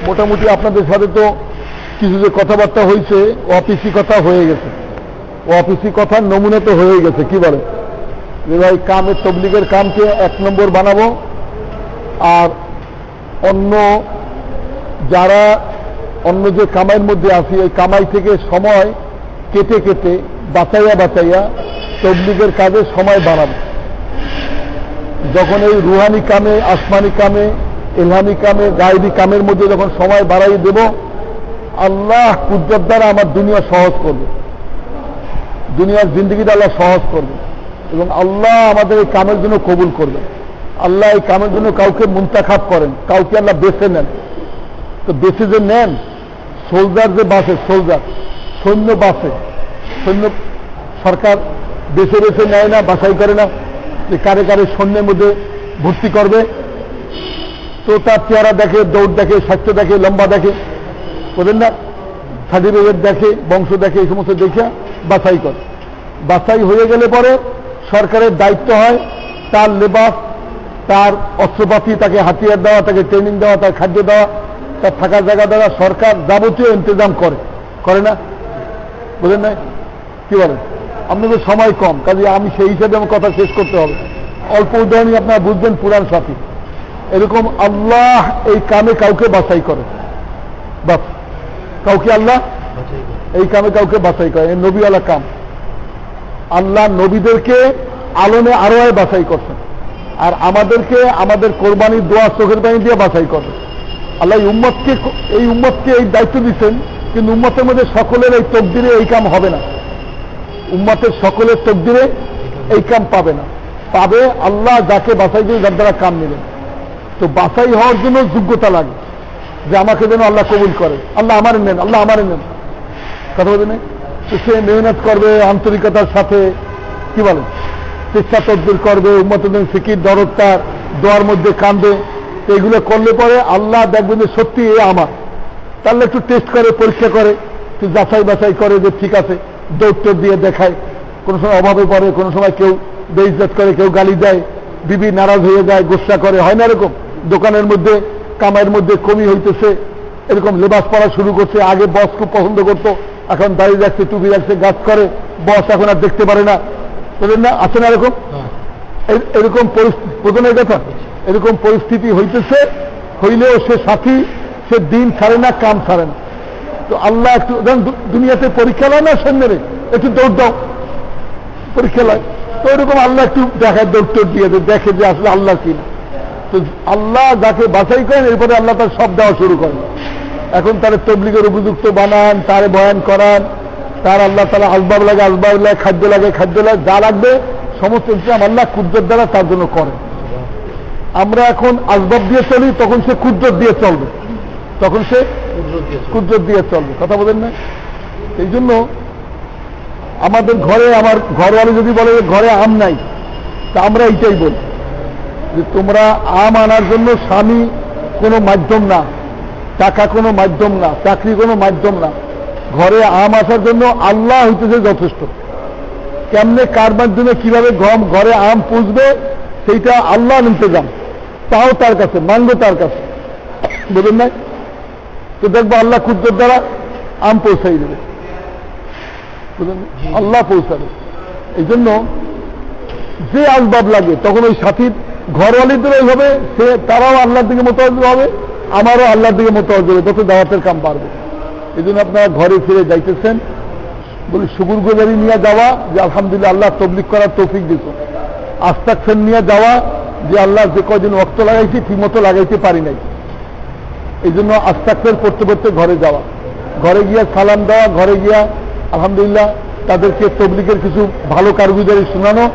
মোটামুটি আপনাদের সাথে তো কিছু যে কথাবার্তা হয়েছে অফিসি কথা হয়ে গেছে, অফিসি কথার নমুনা তো হয়ে গেছে। কি বলে যে ভাই কামের তবলিগের কামকে 1 নম্বর বানাবো, আর অন্য যারা অন্য যে কামাইয়ের মধ্যে আছি এই কামাই থেকে সময় কেটে কেটে বাঁচাইয়া বাঁচাইয়া তবলিগের কাজে সময় বাড়াবো। যখন এই রুহানি কামে, আসমানি কামে, ইলহামি কামে, গায়েবী কামের মধ্যে যখন সময় বাড়াই দেব, আল্লাহ কুদরত দ্বারা আমার দুনিয়া সহজ করবে, দুনিয়ার জিন্দগিটা আল্লাহ সহজ করবে, এবং আল্লাহ আমাদের এই কামের জন্য কবুল করবে। আল্লাহ এই কামের জন্য কাউকে মুন্তাখাব করেন, কাউকে আল্লাহ বেছে নেন। তো বেছে যে নেন, সোলজার যে বাসে, সোলজার সৈন্য বাসে, সৈন্য সরকার বেছে বেছে নেয় না, বাছাই করে না যে কারে কারে সৈন্যের মধ্যে ভর্তি করবে। তো তার চেহারা দেখে, দৌড় দেখে, স্বাস্থ্য দেখে, লম্বা দেখে, বলেন না, সার্টিফিকেট দেখে, বংশ দেখে, এই সমস্ত দেখে বাছাই করে। বাছাই হয়ে গেলে পরে সরকারের দায়িত্ব হয় তার লেবাস, তার অস্ত্রপাতি, তাকে হাতিয়ার দেওয়া, তাকে ট্রেনিং দেওয়া, তার খাদ্য দেওয়া, তার থাকার জায়গা দেওয়া। সরকার যাবতীয় ইন্তজাম করে না, বুঝলেন না? কি বলেন? আপনাদের সময় কম, কাজে আমি সেই হিসাবে আমার কথা শেষ করতে হবে। অল্প উদাহরণই আপনারা বুঝবেন, পুরাণ সাথী। এরকম আল্লাহ এই কামে কাউকে বাছাই করে, বাস কাউকে আল্লাহ এই কামে কাউকে বাছাই করে। এই নবীওয়ালা কাম আল্লাহ নবীদেরকে আলমে আরোয়ায় বাছাই করছেন, আর আমাদেরকে আমাদের কোরবানির দোয়া, চোখের পানি দিয়ে বাছাই করবে। আল্লাহ এই উম্মতকে এই দায়িত্ব দিচ্ছেন, কিন্তু উম্মতের মধ্যে সকলের এই তকদিরে এই কাম হবে না, উম্মতের সকলের তকদিরে এই কাম পাবে না। পাবে আল্লাহ যাকে বাছাই দিয়ে, যার দ্বারা কাম নেবেন। তো বাছাই হওয়ার জন্য যোগ্যতা লাগে, যে আমাকে যেন আল্লাহ কবুল করে, আল্লাহ আমার নেন, আল্লাহ আমার নেন, কথা বলবেন। তো সে মেহনত করবে আন্তরিকতার সাথে, কি বলেন, চেষ্টা তদবির করবে, উম্মতের ফিকির দরদটার দোয়ার মধ্যে কাঁদবে। এগুলো করলে পরে আল্লাহ দেখবেন যে সত্যি এ আমার। তাহলে একটু টেস্ট করে, পরীক্ষা করে, একটু যাচাই বাছাই করে যে ঠিক আছে, দৌড় দিয়ে দেখায়। কোনো সময় অভাবে পড়ে, কোনো সময় কেউ বেইজ্জত করে, কেউ গালি দেয়, বিবি নারাজ হয়ে যায়, গোসা করে, হয় না এরকম? দোকানের মধ্যে কামাইয়ের মধ্যে কমি হইতেছে, এরকম লেবাস পরা শুরু করছে। আগে বস খুব পছন্দ করতো, এখন দাঁড়িয়ে যাচ্ছে, টুপি রাখছে, গাছ করে, বস এখন আর দেখতে পারে না, বলেন না, আছে না এরকম? এরকম পরিস্থিতি, প্রথমের কথা এরকম পরিস্থিতি হইতেছে, হইলেও সে সাথী, সে দিন ছাড়ে না, কাম ছাড়ে না। তো আল্লাহ একটু দুনিয়াতে পরীক্ষা লয় না, সৈন্যরে একটু দৌড় দাও, পরীক্ষা লয়। তো এরকম আল্লাহ একটু দেখায়, দৌড় দিয়ে দেখে যে আসলে আল্লাহ কিনা। তো আল্লাহ যাকে বাছাই করেন, এরপরে আল্লাহ তার সব দেওয়া শুরু করেন। এখন তার তবলিগের উপযুক্ত বানান, তার বয়ান করান, তার আল্লাহ তারা আসবাব লাগে, আসবাব লাগে, খাদ্য লাগে, খাদ্য লাগে, যা লাগবে সমস্ত ইসলাম আল্লাহ কুদরত দ্বারা তার জন্য করেন। আমরা এখন আসবাব দিয়ে চলি, তখন সে কুদরত দিয়ে চলবে, তখন সে কুদরত দিয়ে চলবে, কথা বলেন না? এই জন্য আমাদের ঘরে, আমার ঘরওয়ালি যদি বলে ঘরে আম নাই, তা আমরা এইটাই বলি যে তোমরা আম আনার জন্য স্বামী কোনো মাধ্যম না, টাকা কোনো মাধ্যম না, চাকরি কোনো মাধ্যম না। ঘরে আম আসার জন্য আল্লাহ হইতেছে যথেষ্ট। কেমনে, কার মাধ্যমে, কিভাবে ঘরে আম পুষবে, সেইটা আল্লাহ ইন্তজাম, তাও তার কাছে, মাঙ্গো তার কাছে, বুঝলেন না? তো দেখবো আল্লাহ কুদরত দ্বারা আম পৌঁছাই দেবে, বুঝলেন, আল্লাহ পৌঁছাবে। এই জন্য যে আসবাব লাগে, তখন ওই সাথীর ঘরওয়ালিদের এইভাবে, সে তারাও আল্লাহর দিকে মোতাবেক হবে, আমারও আল্লাহর দিকে মোতাবেক হবে, তত দাওয়াতের কাম পারবে। এই জন্য আপনারা ঘরে ফিরে যাইতেছেন, বলি শুকরগুজারি নিয়ে যাওয়া যে আলহামদুলিল্লাহ আল্লাহ তবলিগ করার তৌফিক দিত, আস্তাগফির নিয়ে যাওয়া যে আল্লাহ যে কদিন ওয়াক্ত লাগাইছি ঠিক মতো লাগাইতে পারি নাই, এই জন্য আস্তাগফির পড়তে পড়তে ঘরে যাওয়া, ঘরে গিয়া সালাম দেওয়া, ঘরে গিয়া আলহামদুলিল্লাহ তাদেরকে তবলিগের কিছু ভালো কারগুজারি শোনানো,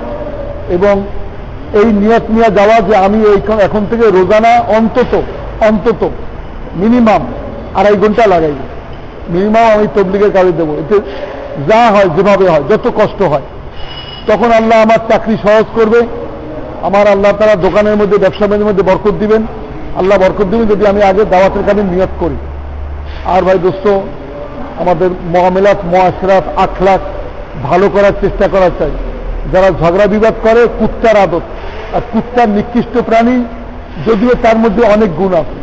এবং এই নিয়ত নিয়ে যাওয়া যে আমি এখন থেকে রোজানা অন্তত মিনিমাম 2.5 ঘন্টা লাগাইব, মিনিমাম আমি তবলিগের কাজে দেবো। এতে যা হয়, যেভাবে হয়, যত কষ্ট হয়, তখন আল্লাহ আমার চাকরি সহজ করবে, আমার আল্লাহ তারা দোকানের মধ্যে, ব্যবসা বাণিজ্যের মধ্যে বরকত দিবেন, আল্লাহ বরকত দিবেন যদি আমি আগে দাওয়াতের কাজে নিয়ত করি। আর ভাই দোস্ত, আমাদের মুআমালাত, মুআশরাত, আখলাক ভালো করার চেষ্টা করা চাই। যারা ঝগড়া বিবাদ করে, কুত্তার আদত, আর কুত্তার নিকৃষ্ট প্রাণী যদিও তার মধ্যে অনেক গুণ আছে।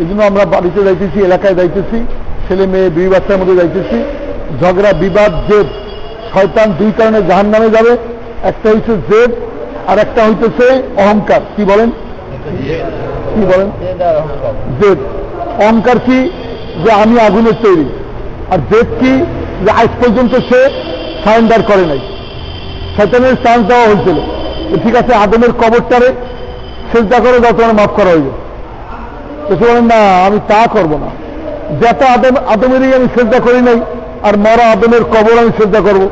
এই জন্য আমরা বাড়িতে যাইতেছি, এলাকায় যাইতেছি, ছেলে মেয়ে বিবি বাচ্চার মধ্যে যাইতেছি। ঝগড়া বিবাদ জেদ, শয়তান দুই কারণে জাহান্নামে যাবে। একটা হইছে জেদ, আর একটা হইতেছে অহংকার। কি বলেন? কি বলেন? জেদ। অহংকার কি? যে আমি আগুনের তৈরি। আর জেদ কি? যে আজ পর্যন্ত সে সারেন্ডার করে নাই। শয়তানের চান্স দেওয়া হয়েছিল, ঠিক আছে আদমের কবরটারে সেজদা করে দাও, তোমার মাফ করা হইবে। তো সে বলেন না, আমি তা করব না, যেটা আদমেরই আমি সেজদা করি নাই, আর মরা আদমের কবর আমি সেজদা করবো।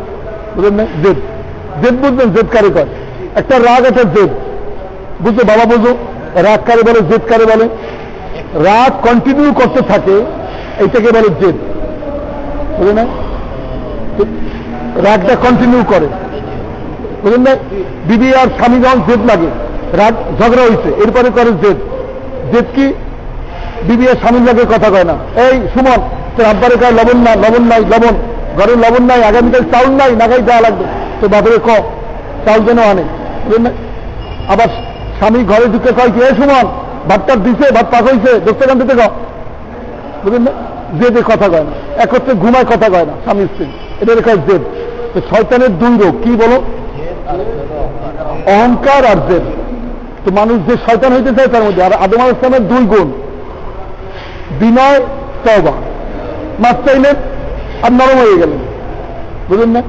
বুঝলেন না? জেদ। জেদ বুঝলেন? জেদ কারে কয়? একটা রাগ, একটা জেদ। বুঝছো বাবা? বুঝো রাগ কারে বলে, জেদ কারে বলে? রাগ কন্টিনিউ করতে থাকে, এইটাকে বলে জেদ। বুঝলেন না? রাগটা কন্টিনিউ করে, বুঝলেন না? বিবি আর স্বামী যখন জেদ লাগে, রাগ ঝগড়া হয়েছে, এরপরে করে জেদ। জেদ কি? বিবি আর স্বামীর লাগে কথা কয় না। এই সুমন, তোর আব্বারে কয় লবণ না, লবণ নাই, লবণ ঘরে লবণ নাই, আগামীকাল চাউল নাই, নাগাই দেওয়া লাগবে, তো বাপরে ক চাউল যেন আনে। বুঝলেন না? আবার স্বামী ঘরে ঢুকে কয় কি, এই সুমন ভাতটা দিছে, ভাত পাক হয়েছে, দোস্তান দিতে ক। বুঝলেন না? জেদে কথা কয় না, একত্রে ঘুমায় কথা কয় না স্বামী স্ত্রী, এটা কয় জেদ। তো শয়তানের দুই রোগ, কি বলো? অহংকার আর জেদ। তো মানুষ যে শয়তান হইতে চায় তার মধ্যে, আর আদম আলাইহিস সালামের দুই গুণ, বিনয়, তওবা। মাছ চাইলেন আর নরম হয়ে গেলেন। বুঝলেন না?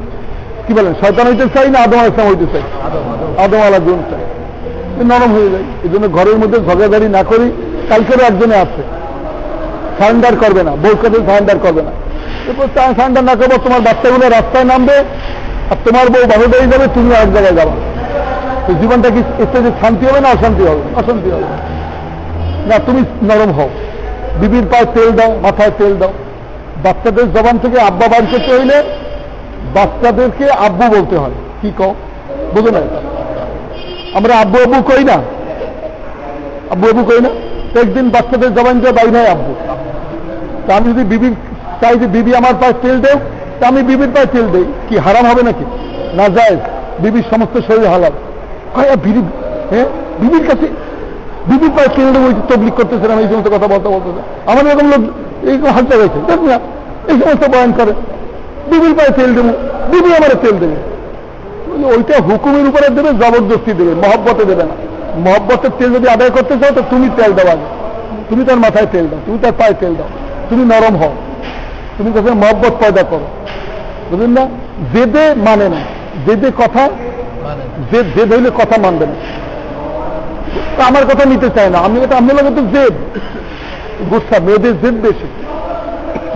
কি বলেন? শয়তান হইতে চাই না আদম আলাইহিস সালাম হইতে চাই? আদম আলাইহিস গুণ চাই, নরম হয়ে যায়। এই জন্য ঘরের মধ্যে ঝগড়াঝাড়ি না করি। কালকেরও একজনে আছে সারেন্ডার করবে না, বউ কাছে সারেন্ডার করবে না। এরপর সারেন্ডার না করবো, তোমার বাচ্চাগুলো রাস্তায় নামবে, আর তোমার বউ বাড়ি বেরিয়ে যাবে, তুমি এক জায়গায় যাবা। তো জীবনটা কি এতে যে শান্তি হবে না অশান্তি হবে? অশান্তি হবে না। তুমি নরম হও, বিবির পায়ে তেল দাও, মাথায় তেল দাও। বাচ্চাদের জবান থেকে আব্বা বার করতে হইলে বাচ্চাদেরকে আব্বু বলতে হয়। কি কও? বুঝো না? আমরা আব্বু আব্বু কই না, আব্বু আব্বু কই না। একদিন বাচ্চাদের জবান দিয়ে বাইর হয় আব্বু। তা আমি যদি বিবি চাই যে বিবি আমার পায়ে তেল দেও, তা আমি বিবির পায়ে তেল দেই, কি হারাম হবে নাকি? না যায়। বিবির সমস্ত শরীর হালাল। হ্যাঁ, বিবির কাছে বিবির পায়ে তেল দেবো, তবলিগ করতেছে না, এই সমস্ত কথা বলতে বলতেছে। আমার এরকম লোক এইরকম হালতে গেছে, দেখ না, এই সমস্ত বয়ান করে বিবির পায়ে তেল দেবো, বিবি আমার তেল দেবে। ওইটা হুকুমের উপরে দেবে, জবরদস্তি দেবে, মহব্বতে দেবে না। মহব্বতের তেল যদি আদায় করতে চাও, তো তুমি তেল দাও আগে, তুমি তার মাথায় তেল দাও, তুমি তার পায়ে তেল দাও, তুমি নরম হও, তুমি কাছে মহব্বত পয়দা করো। বুঝলেন না? জেদে মানে না, জেদে কথা, জেদ হইলে কথা মানবে না। আমার কথা নিতে চায় না, আমি এটা আপনার তো জেদ গুসা। মেয়েদের জেদ বেশি,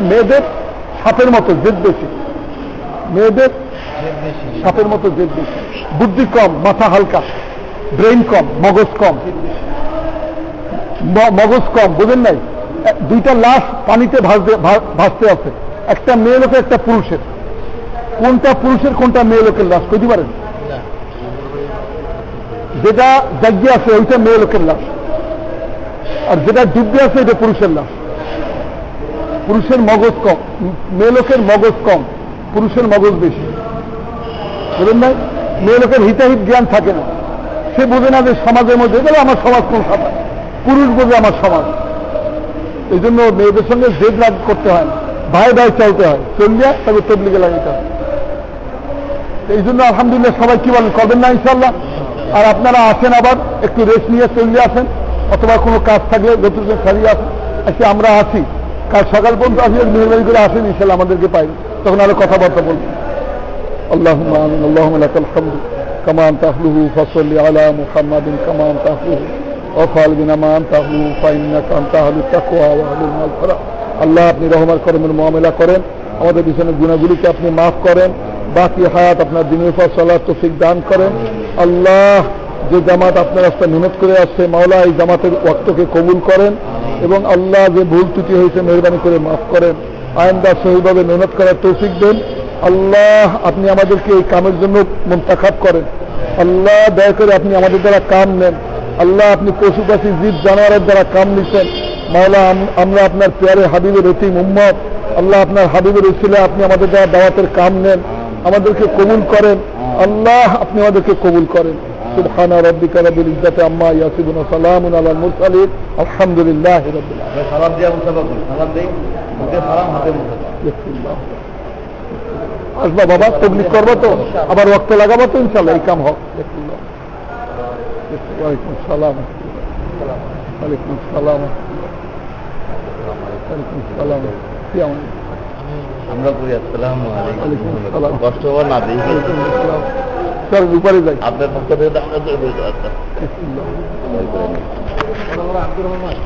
মেয়েদের সাপের মতো জেদ বেশি, মেয়েদের সাপের মতো জেদ বেশি। বুদ্ধি কম, মাথা হালকা, ব্রেইন কম, মগজ কম, মগজ কম। বুঝেন নাই? দুইটা লাশ পানিতে ভাসতে আছে, একটা মেয়ে লোকের, একটা পুরুষের। কোনটা পুরুষের, কোনটা মেয়ে লোকের লাশ কইতে পারেন? যেটা জাগিয়ে আছে ওইটা মেয়ে লোকের লাশ, আর যেটা ডুবে আছে এটা পুরুষের লাশ। পুরুষের মগজ কম, মেয়ে লোকের মগজ কম, পুরুষের মগজ বেশি। বুঝলেন না? মেয়ে লোকের হিতাহিত জ্ঞান থাকে না, সে বোঝে না যে সমাজের মধ্যে গেলে আমার সমাজ কোন সাথে, পুরুষ বোঝে আমার সমাজ। এই জন্য মেয়েদের সঙ্গে জেদ রাগ করতে হয় না, ভাই ভাই চলতে হয়, চলিয়া তবে তবলিগে লাগাইতে হয়। এই জন্য আলহামদুলিল্লাহ সবাই কি বলেন, করবেন না ইনশাল্লাহ। আর আপনারা আসেন, আবার একটু রেস্ট নিয়ে চলে আসেন, অথবা কোনো কাজ থাকলে নতুন ছাড়িয়ে আসেন। আজকে আমরা আছি, কাল সকাল পর্যন্ত আসলে মেহরবানি করে আসেন, ইনশাল্লাহ আমাদেরকে পাই, তখন আরো কথাবার্তা বলবো। আল্লাহুম্মা আমিন। আল্লাহুম্মা লাকাল হামদু কামা আনতা আহলুহু ফাসাল্লি আলা মুহাম্মাদিন কামা আনতা আহলুহু ওয়াফআল বিনা মা আনতা আহলুহু ফাইন্নাকা আনতা আহলুত তাকওয়া ওয়া আহলুল মাগফিরাহ। আল্লাহ আপনি রহমত করমের মুআমিলা করেন, আমাদের পিছনে গুনাহগুলিকে আপনি মাফ করেন, বাকি হায়াত আপনার দিনের পর চলার তৌফিক দান করেন। আল্লাহ, যে জামাত আপনার রাস্তায় মেহনত করে আসছে, মাওলা এই জামাতের ওয়াক্তকে কবুল করেন, এবং আল্লাহ যে ভুল ত্রুটি হয়েছে মেহরবানি করে মাফ করেন। আইনদার সহিভাবে মেহনত করার তৌফিক দেন। আল্লাহ, আপনি আমাদেরকে এই কামের জন্য মুনতাখাব করেন। আল্লাহ, দয়া করে আপনি আমাদের দ্বারা কাম নেন। আল্লাহ, আপনি পশু পাখি জীব জানোয়ারের দ্বারা কাম নিচ্ছেন। মাওলা, আমরা আপনার পেয়ারে হাবিবের এতিম উম্মত। আল্লাহ, আপনার হাবিবের উসিলে আপনি আমাদের দ্বারা দাওয়াতের কাম নেন, আমাদেরকে কবুল করেন। আল্লাহ, আপনি আমাদেরকে কবুল করেন। সুবহানা রাব্বিকা রাব্বিল ইজ্জাতি আম্মা ইয়াসিফুন ওয়া সালামুন আলাল মুরসালিন আলহামদুলিল্লাহি রাব্বিল আলামিন। সালাম দিয়া মুসাফা করি, সালাম দেই, মুখে সালাম, হাতে মুসাফা। আসবা বাবা, তবলিগ করবো তো, আবার ওয়াক্ত লাগাবো তো, ইনশাল্লাহ এই কাম হোক। ওয়ালাইকুম সালাম। ওয়ালাইকুম সালাম। ওয়ালাইকুম সালাম। আমরা করি আসসালামু আলাইকুম। ওয়ালাইকুম সালাম। কষ্ট হওয়ার না দিই, চল উপরে যাই। আপনার পক্ষ থেকে আমরা তো বলতে পারতাম। আব্দুর রহমান